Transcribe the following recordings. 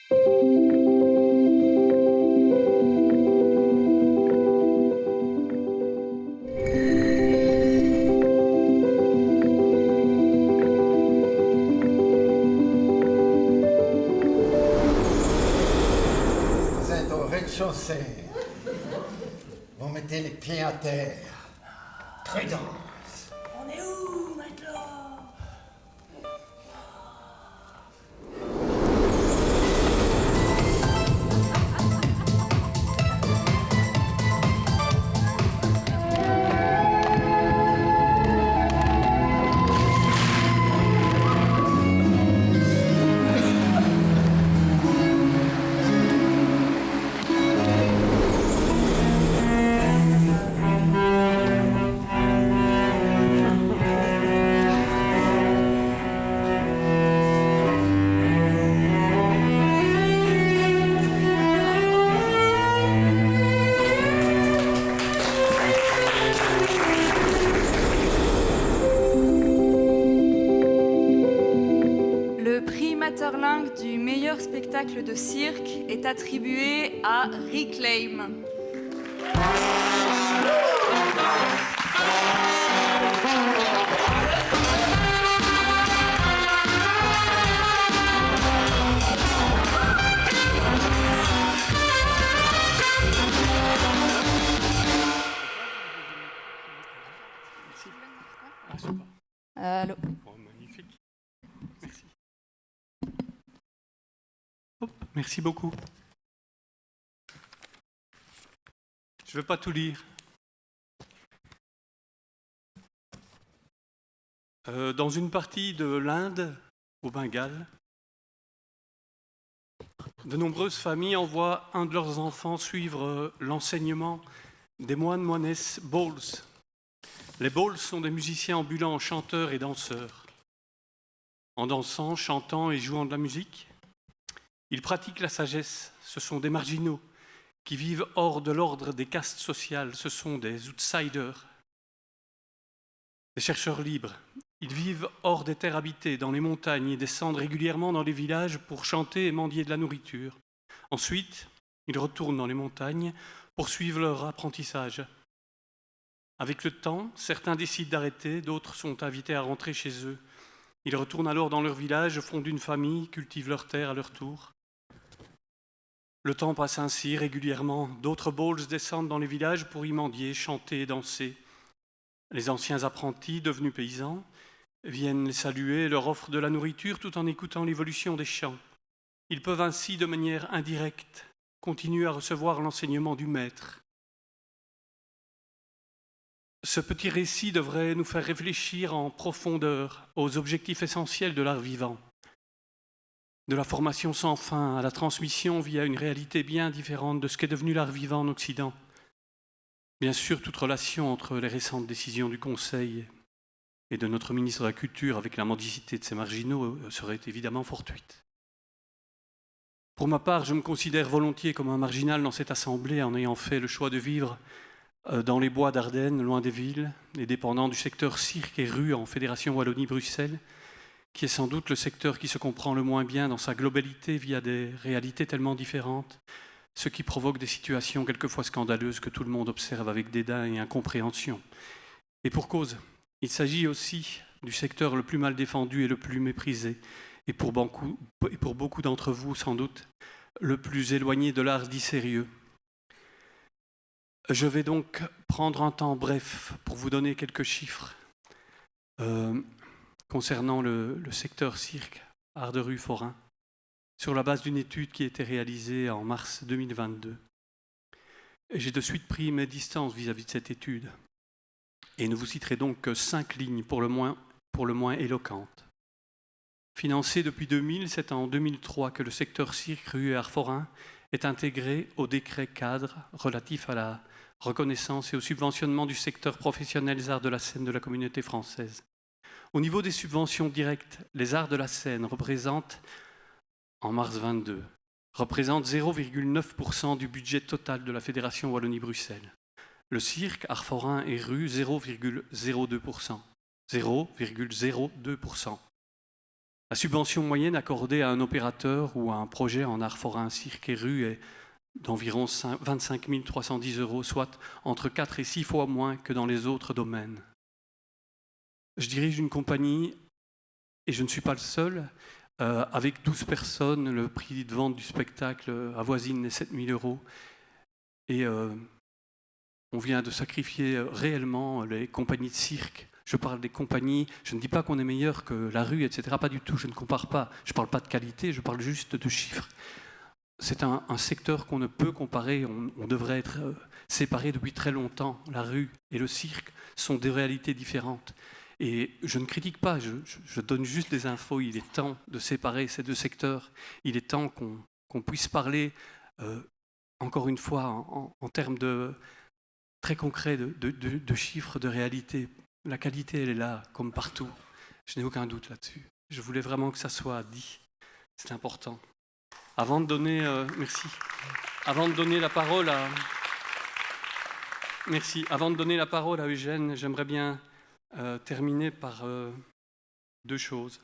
Vous êtes au rez-de-chaussée. Vous mettez les pieds à terre. Prudence. On est où, matelot? Le prix Maeterlinck du meilleur spectacle de cirque est attribué à Reclaim. Allô. Oh, magnifique. Merci. Hop, merci beaucoup. Je ne vais pas tout lire. Dans une partie de l'Inde, au Bengale, de nombreuses familles envoient un de leurs enfants suivre l'enseignement des moines-moinesses Bowls. Les Bowls sont des musiciens ambulants, chanteurs et danseurs. En dansant, chantant et jouant de la musique, ils pratiquent la sagesse. Ce sont des marginaux qui vivent hors de l'ordre des castes sociales. Ce sont des outsiders, des chercheurs libres. Ils vivent hors des terres habitées, dans les montagnes, et descendent régulièrement dans les villages pour chanter et mendier de la nourriture. Ensuite, ils retournent dans les montagnes pour suivre leur apprentissage. Avec le temps, certains décident d'arrêter, d'autres sont invités à rentrer chez eux. Ils retournent alors dans leur village, fondent une famille, cultivent leurs terres à leur tour. Le temps passe ainsi régulièrement. D'autres Bowls descendent dans les villages pour y mendier, chanter et danser. Les anciens apprentis, devenus paysans, viennent les saluer et leur offrent de la nourriture tout en écoutant l'évolution des chants. Ils peuvent ainsi, de manière indirecte, continuer à recevoir l'enseignement du maître. Ce petit récit devrait nous faire réfléchir en profondeur aux objectifs essentiels de l'art vivant. De la formation sans fin à la transmission via une réalité bien différente de ce qu'est devenu l'art vivant en Occident. Bien sûr, toute relation entre les récentes décisions du Conseil et de notre ministre de la Culture avec la mendicité de ces marginaux serait évidemment fortuite. Pour ma part, je me considère volontiers comme un marginal dans cette assemblée en ayant fait le choix de vivre dans les bois d'Ardennes, loin des villes, et dépendant du secteur cirque et rue en Fédération Wallonie-Bruxelles, qui est sans doute le secteur qui se comprend le moins bien dans sa globalité via des réalités tellement différentes, ce qui provoque des situations quelquefois scandaleuses que tout le monde observe avec dédain et incompréhension. Et pour cause, il s'agit aussi du secteur le plus mal défendu et le plus méprisé, et pour beaucoup d'entre vous sans doute, le plus éloigné de l'art dit sérieux. Je vais donc prendre un temps bref pour vous donner quelques chiffres concernant le secteur cirque, art de rue forain, sur la base d'une étude qui a été réalisée en mars 2022. Et j'ai de suite pris mes distances vis-à-vis de cette étude et ne vous citerai donc que 5 lignes pour le moins éloquentes. Financé depuis 2000, c'est en 2003 que le secteur cirque, rue et art forain est intégré au décret cadre relatif à la reconnaissance et au subventionnement du secteur professionnel des arts de la scène de la communauté française. Au niveau des subventions directes, les arts de la scène représentent, en mars 22, représentent 0,9% du budget total de la Fédération Wallonie-Bruxelles. Le cirque, art forain et rue, 0,02%. 0,02%. La subvention moyenne accordée à un opérateur ou à un projet en art forain, cirque et rue est d'environ 25 310 €, soit entre 4 et 6 fois moins que dans les autres domaines. Je dirige une compagnie, et je ne suis pas le seul. Avec 12 personnes, le prix de vente du spectacle avoisine les 7 000 €. Et on vient de sacrifier réellement les compagnies de cirque. Je parle des compagnies, je ne dis pas qu'on est meilleur que la rue, etc. Pas du tout, je ne compare pas. Je ne parle pas de qualité, je parle juste de chiffres. C'est un secteur qu'on ne peut comparer, on devrait être séparés depuis très longtemps. La rue et le cirque sont des réalités différentes. Et je ne critique pas, je donne juste des infos. Il est temps de séparer ces deux secteurs. Il est temps qu'on puisse parler, encore une fois, en termes très concrets de chiffres, de réalité. La qualité, elle est là, comme partout. Je n'ai aucun doute là-dessus. Je voulais vraiment que ça soit dit. C'est important. Avant de donner, merci. Avant de donner la parole à... Merci. Avant de donner la parole à Eugène, j'aimerais bien terminer par deux choses.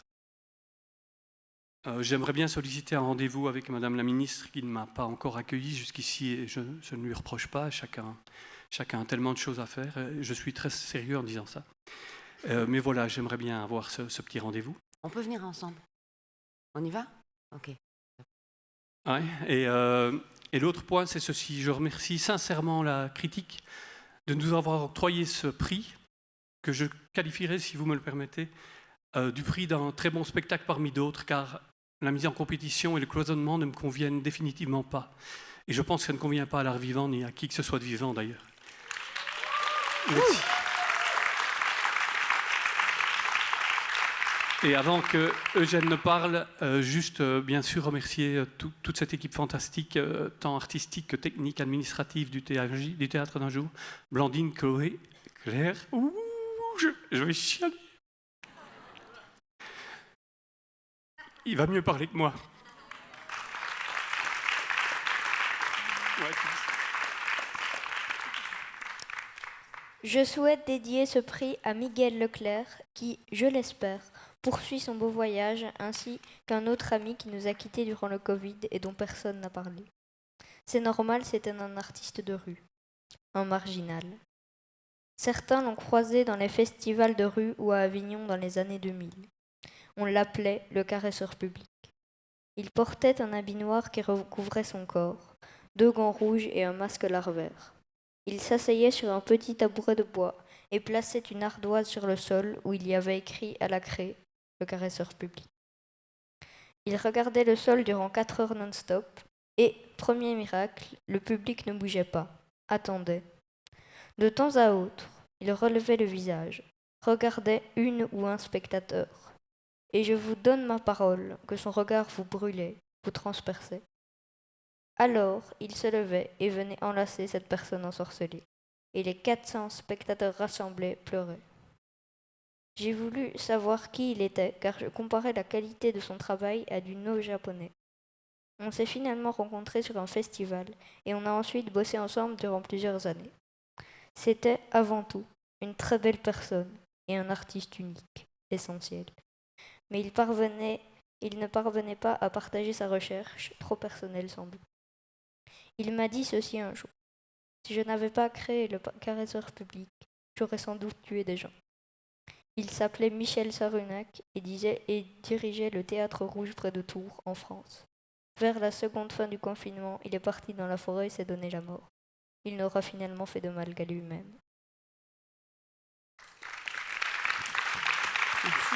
J'aimerais bien solliciter un rendez-vous avec Madame la Ministre qui ne m'a pas encore accueilli jusqu'ici et je ne lui reproche pas. Chacun a tellement de choses à faire. Je suis très sérieux en disant ça. Mais voilà, j'aimerais bien avoir ce petit rendez-vous. On peut venir ensemble. On y va ? Ok. Ouais, et l'autre point, c'est ceci. Je remercie sincèrement la critique de nous avoir octroyé ce prix, que je qualifierais, si vous me le permettez, du prix d'un très bon spectacle parmi d'autres, car la mise en compétition et le cloisonnement ne me conviennent définitivement pas. Et je pense que ça ne convient pas à l'art vivant, ni à qui que ce soit de vivant d'ailleurs. Merci. Et avant que Eugène ne parle, juste bien sûr remercier toute cette équipe fantastique, tant artistique que technique, administrative du Théâtre d'un jour. Blandine, Chloé, Claire. Ouh, je vais chialer. Il va mieux parler que moi. Ouais. Je souhaite dédier ce prix à Miguel Leclerc qui, je l'espère, poursuit son beau voyage, ainsi qu'un autre ami qui nous a quittés durant le Covid et dont personne n'a parlé. C'est normal, c'était un artiste de rue, un marginal. Certains l'ont croisé dans les festivals de rue ou à Avignon dans les années 2000. On l'appelait le caresseur public. Il portait un habit noir qui recouvrait son corps, 2 gants rouges et un masque larvaire. Il s'asseyait sur un petit tabouret de bois et plaçait une ardoise sur le sol où il y avait écrit à la craie « le caresseur public ». Il regardait le sol durant 4 heures non-stop et, premier miracle, le public ne bougeait pas, attendait. De temps à autre, il relevait le visage, regardait une ou un spectateur. Et je vous donne ma parole que son regard vous brûlait, vous transperçait. Alors, il se levait et venait enlacer cette personne ensorcelée. Et les 400 spectateurs rassemblés pleuraient. J'ai voulu savoir qui il était, car je comparais la qualité de son travail à du no japonais. On s'est finalement rencontrés sur un festival, et on a ensuite bossé ensemble durant plusieurs années. C'était, avant tout, une très belle personne, et un artiste unique, essentiel. Mais il ne parvenait pas à partager sa recherche, trop personnelle sans doute. Il m'a dit ceci un jour. Si je n'avais pas créé le caresseur public, j'aurais sans doute tué des gens. Il s'appelait Michel Sarunac et dirigeait le Théâtre Rouge près de Tours, en France. Vers la seconde fin du confinement, il est parti dans la forêt et s'est donné la mort. Il n'aura finalement fait de mal qu'à lui-même. Merci.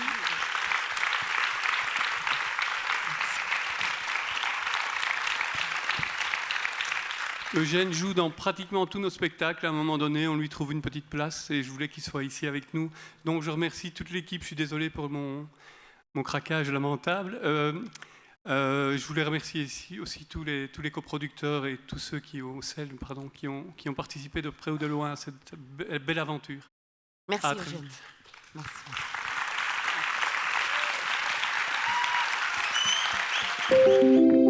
Eugène joue dans pratiquement tous nos spectacles. À un moment donné, on lui trouve une petite place et je voulais qu'il soit ici avec nous. Donc je remercie toute l'équipe. Je suis désolé pour mon craquage lamentable. Je voulais remercier ici aussi tous les coproducteurs et tous ceux qui ont participé de près ou de loin à cette belle aventure. Merci, à très Eugène. vite. Merci.